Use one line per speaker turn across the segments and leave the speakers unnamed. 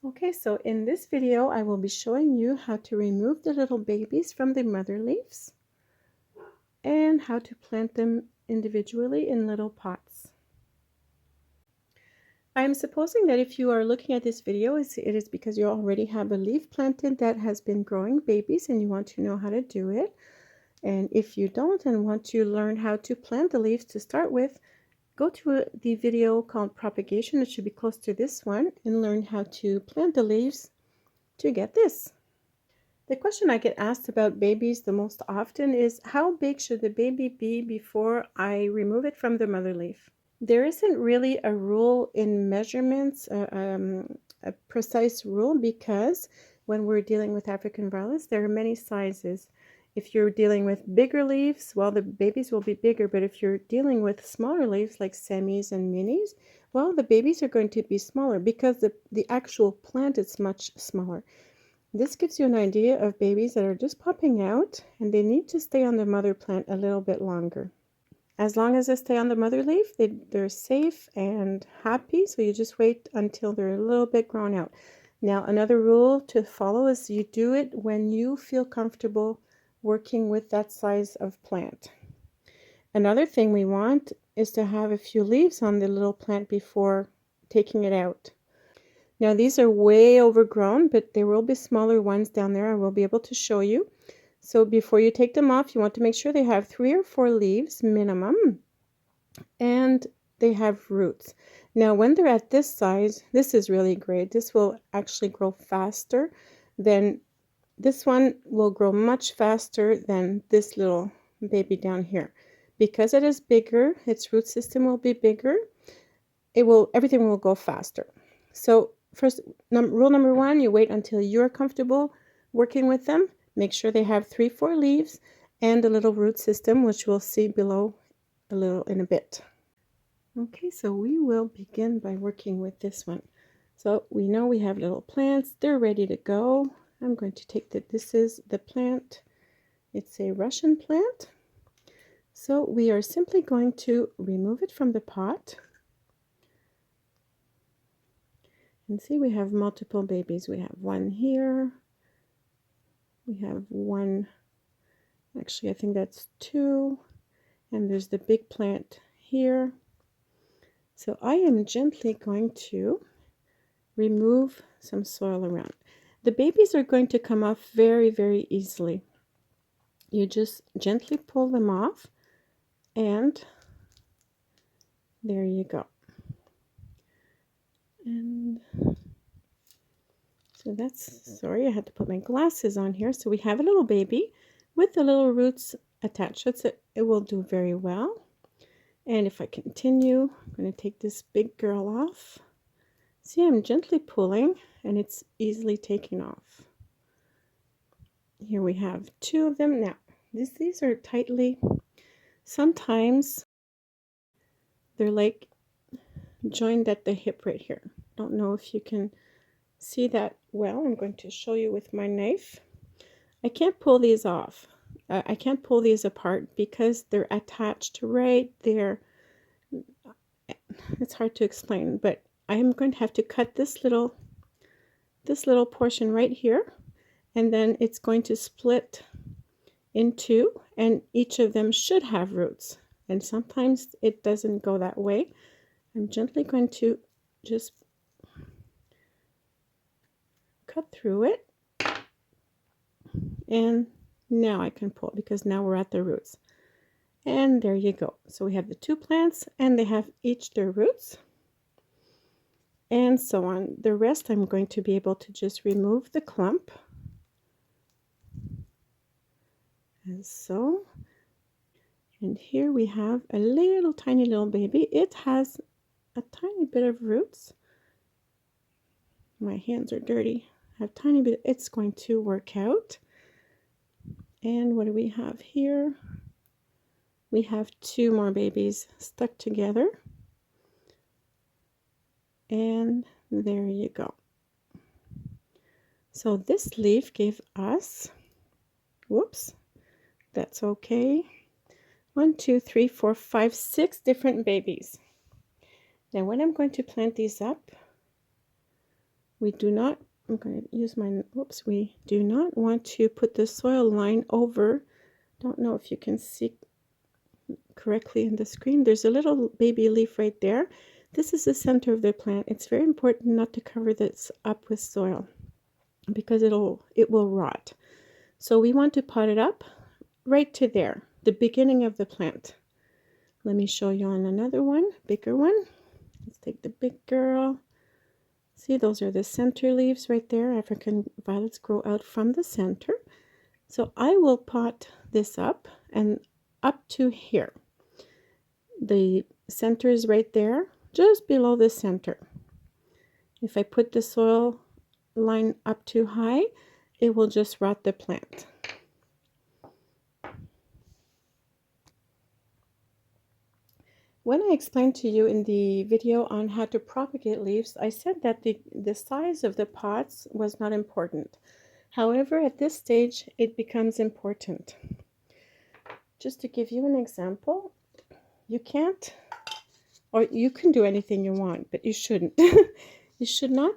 Okay, so in this video, I will be showing you how to remove the little babies from the mother leaves and how to plant them individually in little pots. I'm supposing that if you are looking at this video, it is because you already have a leaf planted that has been growing babies and you want to know how to do it. And if you don't and want to learn how to plant the leaves to start with, go to the video called Propagation. It should be close to this one, and learn how to plant the leaves to get this. The question I get asked about babies the most often is, how big should the baby be before I remove it from the mother leaf? There isn't really a rule in measurements, a precise rule, because when we're dealing with African violets, there are many sizes. If you're dealing with bigger leaves, well, the babies will be bigger, but if you're dealing with smaller leaves like semis and minis, well, the babies are going to be smaller because the actual plant is much smaller. This gives you an idea of babies that are just popping out and they need to stay on the mother plant a little bit longer. As long as they stay on the mother leaf, they're safe and happy, so you just wait until they're a little bit grown out. Now, another rule to follow is you do it when you feel comfortable working with that size of plant. Another thing we want is to have a few leaves on the little plant before taking it out. Now these are way overgrown, but there will be smaller ones down there. I will be able to show you. So before you take them off, you want to make sure they have 3 or 4 leaves minimum, and they have roots. Now when they're at this size, this is really great. This will actually grow faster than this one, will grow much faster than this little baby down here. Because it is bigger, its root system will be bigger. Everything will go faster. So first, rule number 1, you wait until you're comfortable working with them. Make sure they have 3-4 leaves and a little root system, which we'll see below in a bit. Okay, so we will begin by working with this one. So we know we have little plants. They're ready to go. I'm going to take this is the plant. It's a Russian plant. So we are simply going to remove it from the pot. And see, we have multiple babies. We have one here. We have one, actually I think that's 2. And there's the big plant here. So I am gently going to remove some soil around. The babies are going to come off very, very easily. You just gently pull them off, and there you go. And so that's, sorry, I had to put my glasses on here. So we have a little baby with the little roots attached. It will do very well. And if I continue, I'm going to take this big girl off. See, I'm gently pulling and it's easily taking off. Here we have 2 of them. Now, these are tightly, sometimes they're like joined at the hip right here. Don't know if you can see that well. I'm going to show you with my knife. I can't pull these off. I can't pull these apart because they're attached right there. It's hard to explain, but I am going to have to cut this little portion right here, and then it's going to split in 2, and each of them should have roots, and sometimes it doesn't go that way. I'm gently going to just cut through it, and now I can pull because now we're at the roots. And there you go. So we have the 2 plants and they have each their roots, and so on. The rest I'm going to be able to just remove the clump as so. And here we have a little tiny little baby. It has a tiny bit of roots. My hands are dirty. I have tiny bit. It's going to work out. And what do we have here? We have 2 more babies stuck together. And there you go. So this leaf gave us, whoops, that's okay, 1, 2, 3, 4, 5, 6 different babies. Now when I'm going to plant these up, We do not, I'm going to use my, whoops, we do not want to put the soil line over. Don't know if you can see correctly in the screen. There's a little baby leaf right there. This is the center of the plant. It's very important not to cover this up with soil because it will rot. So we want to pot it up right to there, the beginning of the plant. Let me show you on another one, bigger one. Let's take the big girl. See, those are the center leaves right there. African violets grow out from the center. So I will pot this up and up to here. The center is right there, just below the center. If I put the soil line up too high, it will just rot the plant. When I explained to you in the video on how to propagate leaves, I said that the size of the pots was not important. However, at this stage, it becomes important. Just to give you an example, you can't, or you can do anything you want, but you shouldn't. You should not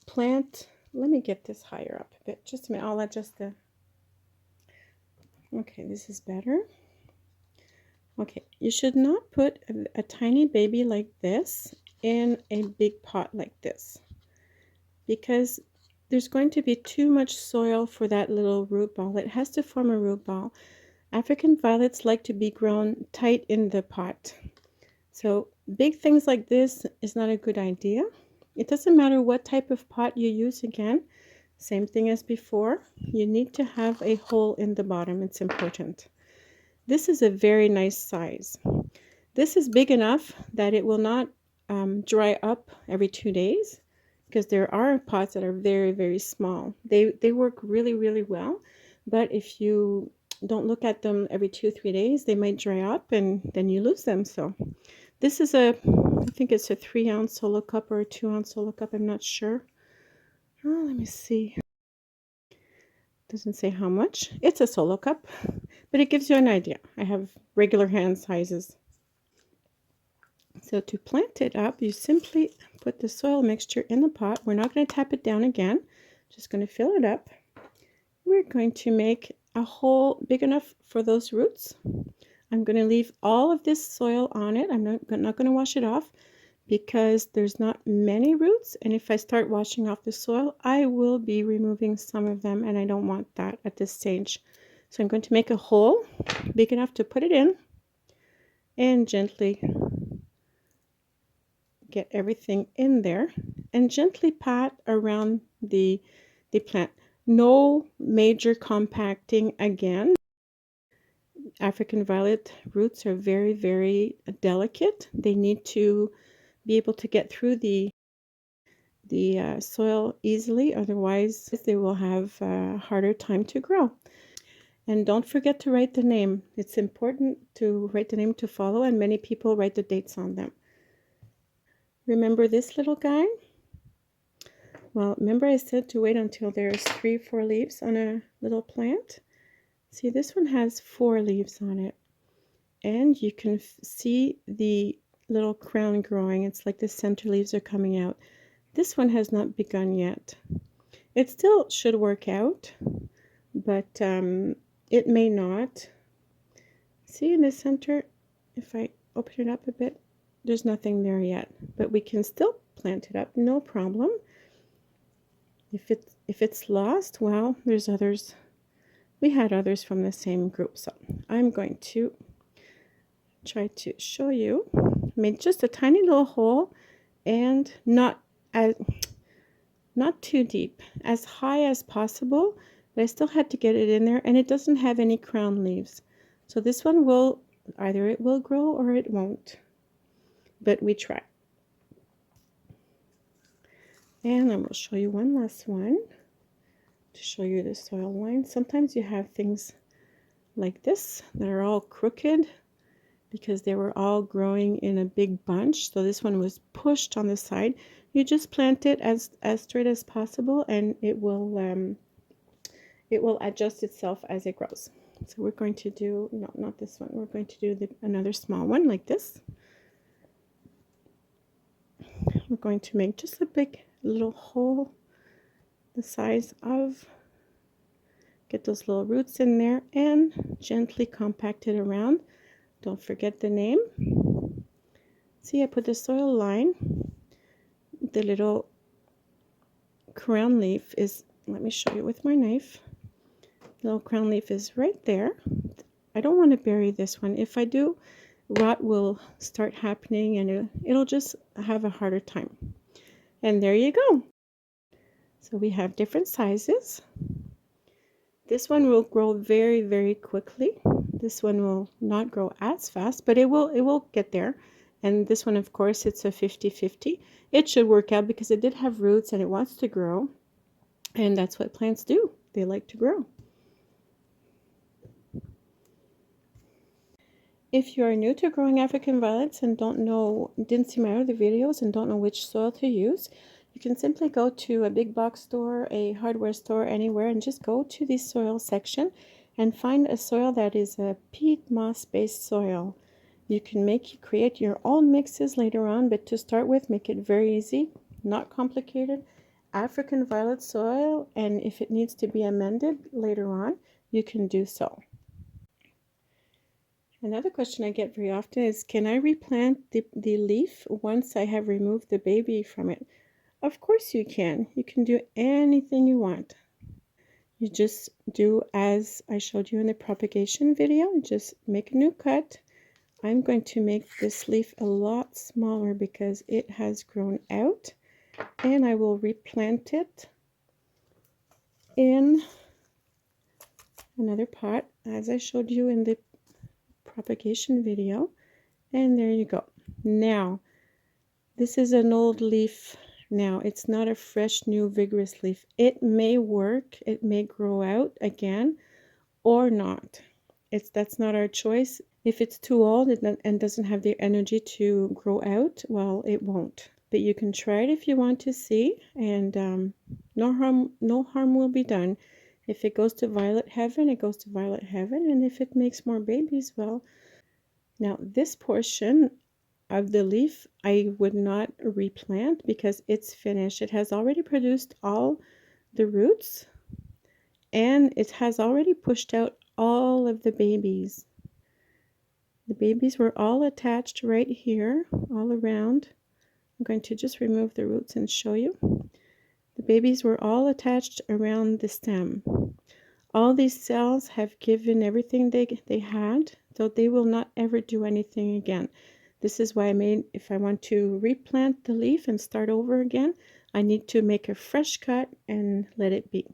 plant, let me get this higher up a bit. Just a minute, I'll adjust the, okay, this is better. Okay, you should not put a tiny baby like this in a big pot like this, because there's going to be too much soil for that little root ball. It has to form a root ball. African violets like to be grown tight in the pot. So big things like this is not a good idea. It doesn't matter what type of pot you use, again, same thing as before. You need to have a hole in the bottom. It's important. This is a very nice size. This is big enough that it will not dry up every 2 days, because there are pots that are very, very small. They work really, really well, but if you don't look at them every 2-3 days, they might dry up and then you lose them. So this is I think it's a 3-ounce solo cup or a 2-ounce solo cup. I'm not sure. Oh, let me see. Doesn't say how much. It's a solo cup, but it gives you an idea. I have regular hand sizes. So to plant it up, you simply put the soil mixture in the pot. We're not going to tap it down again. Just going to fill it up. We're going to make a hole big enough for those roots. I'm going to leave all of this soil on it. I'm not going to wash it off because there's not many roots, and if I start washing off the soil, I will be removing some of them, and I don't want that at this stage. So I'm going to make a hole big enough to put it in and gently get everything in there and gently pat around the plant. No major compacting again. African violet roots are very, very delicate. They need to be able to get through the soil easily, otherwise they will have a harder time to grow. And don't forget to write the name. It's important to write the name to follow, and many people write the dates on them. Remember this little guy? Well, remember I said to wait until there's 3-4 leaves on a little plant? See, this one has 4 leaves on it, and you can see the little crown growing. It's like the center leaves are coming out. This one has not begun yet. It still should work out, but it may not. See in the center, if I open it up a bit, there's nothing there yet, but we can still plant it up, no problem. If it's lost, well, there's others. We had others from the same group, so I'm going to try to show you. I made just a tiny little hole, and not too deep, as high as possible, but I still had to get it in there, and it doesn't have any crown leaves. So this one will, either it will grow or it won't, but we try. And I will show you one last one to show you the soil line. Sometimes you have things like this that are all crooked because they were all growing in a big bunch. So this one was pushed on the side. You just plant it as straight as possible, and it will adjust itself as it grows. So we're going to do, no, not this one. We're going to do another small one like this. We're going to make just a little hole the size of, get those little roots in there and gently compact it around. Don't forget the name. See, I put the soil line. The little crown leaf is, let me show you with my knife. The little crown leaf is right there. I don't want to bury this one. If I do, rot will start happening and it'll just have a harder time. And there you go. So we have different sizes. This one will grow very, very quickly. This one will not grow as fast, but it will get there. And this one, of course, it's a 50-50. It should work out because it did have roots and it wants to grow. And that's what plants do. They like to grow. If you are new to growing African violets and didn't see my other videos and don't know which soil to use, you can simply go to a big box store, a hardware store, anywhere, and just go to the soil section and find a soil that is a peat moss based soil. You can create your own mixes later on, but to start with, make it very easy, not complicated. African violet soil, and if it needs to be amended later on, you can do so. Another question I get very often is, can I replant the leaf once I have removed the baby from it? Of course you can. You can do anything you want. You just do as I showed you in the propagation video. Just make a new cut. I'm going to make this leaf a lot smaller because it has grown out, and I will replant it in another pot as I showed you in the propagation video. And there you go. Now, this is an old leaf now. It's not a fresh, new, vigorous leaf. It may work. It may grow out again or not. That's not our choice. If it's too old and doesn't have the energy to grow out, well, it won't. But you can try it if you want to see, and no harm will be done. If it goes to violet heaven, it goes to violet heaven, and if it makes more babies, well. Now, this portion of the leaf I would not replant because it's finished. It has already produced all the roots and it has already pushed out all of the babies. The babies were all attached right here, all around. I'm going to just remove the roots and show you. The babies were all attached around the stem. All these cells have given everything they had, so they will not ever do anything again. This is why if I want to replant the leaf and start over again, I need to make a fresh cut and let it be.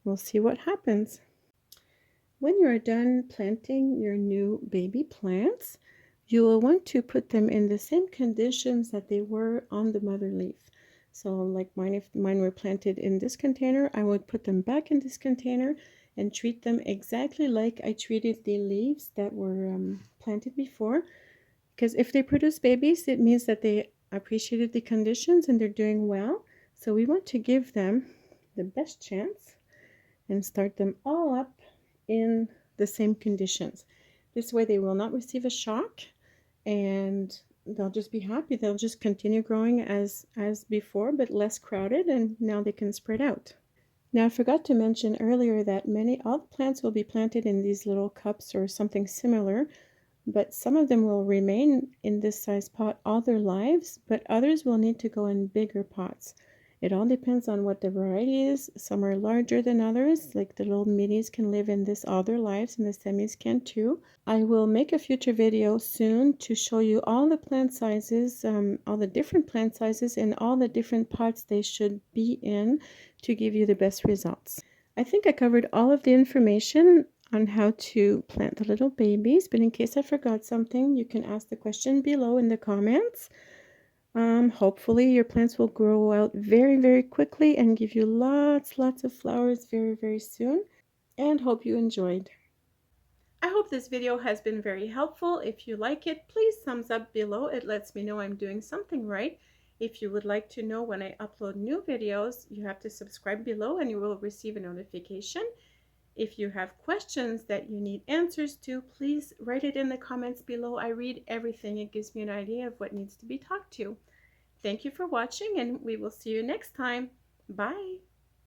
We'll see what happens. When you're done planting your new baby plants, you will want to put them in the same conditions that they were on the mother leaf. So like if mine were planted in this container, I would put them back in this container and treat them exactly like I treated the leaves that were planted before. Because if they produce babies, it means that they appreciated the conditions and they're doing well. So we want to give them the best chance and start them all up in the same conditions. This way they will not receive a shock and they'll just be happy. They'll just continue growing as before, but less crowded, and now they can spread out. Now I forgot to mention earlier that all the plants will be planted in these little cups or something similar, but some of them will remain in this size pot all their lives, but others will need to go in bigger pots. It all depends on what the variety is. Some are larger than others, like the little minis can live in this all their lives, and the semis can too. I will make a future video soon to show you all the plant sizes, all the different plant sizes, and all the different pots they should be in to give you the best results. I think I covered all of the information on how to plant the little babies, but in case I forgot something, you can ask the question below in the comments. Hopefully your plants will grow out very, very quickly and give you lots of flowers very, very soon, and hope you enjoyed. I hope this video has been very helpful. If you like it, please thumbs up below. It lets me know I'm doing something right. If you would like to know when I upload new videos, you have to subscribe below and you will receive a notification. If you have questions that you need answers to, please write it in the comments below. I read everything. It gives me an idea of what needs to be talked to. Thank you for watching, and we will see you next time. Bye.